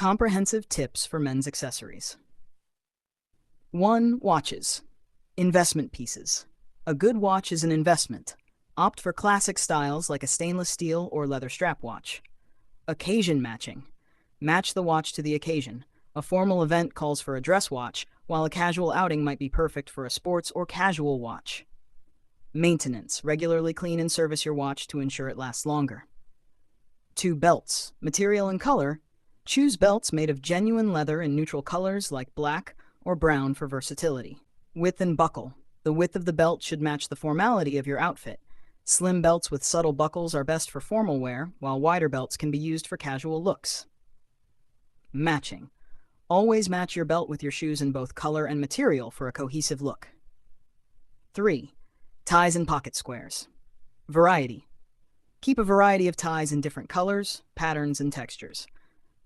Comprehensive tips for men's accessories. 1. Watches. Investment pieces. A good watch is an investment. Opt for classic styles like a stainless steel or leather strap watch. Occasion matching. Match the watch to the occasion. A formal event calls for a dress watch, while a casual outing might be perfect for a sports or casual watch. Maintenance. Regularly clean and service your watch to ensure it lasts longer. 2. Belts. Material and color. Choose belts made of genuine leather in neutral colors like black or brown for versatility. Width and buckle. The width of the belt should match the formality of your outfit. Slim belts with subtle buckles are best for formal wear, while wider belts can be used for casual looks. Matching. Always match your belt with your shoes in both color and material for a cohesive look. 3. Ties and pocket squares. Variety. Keep a variety of ties in different colors, patterns, and textures.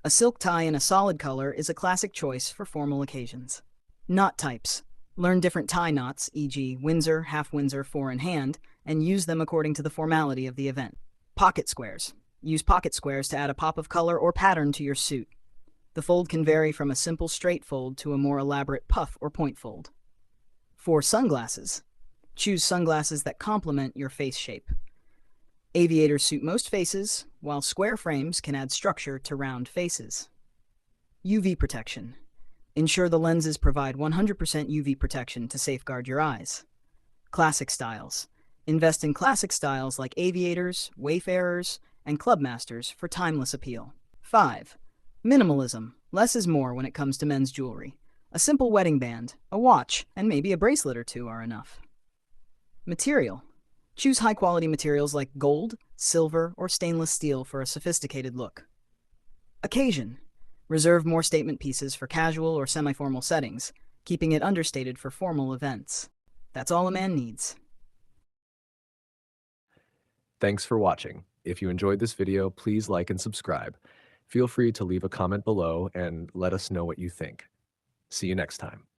A silk tie in a solid color is a classic choice for formal occasions. Knot types. Learn different tie knots, e.g. Windsor, half Windsor, four in hand, and use them according to the formality of the event. Pocket squares. Use pocket squares to add a pop of color or pattern to your suit. The fold can vary from a simple straight fold to a more elaborate puff or point fold. 4. Sunglasses. Choose sunglasses that complement your face shape. Aviators suit most faces, while square frames can add structure to round faces. UV protection. Ensure the lenses provide 100% UV protection to safeguard your eyes. Classic styles. Invest in classic styles like aviators, wayfarers, and clubmasters for timeless appeal. 5. Minimalism. Less is more when it comes to men's jewelry. A simple wedding band, a watch, and maybe a bracelet or two are enough. Material. Choose high-quality materials like gold, silver, or stainless steel for a sophisticated look. Occasion. Reserve more statement pieces for casual or semi-formal settings, keeping it understated for formal events. That's all a man needs. Thanks for watching. If you enjoyed this video, please like and subscribe. Feel free to leave a comment below and let us know what you think. See you next time.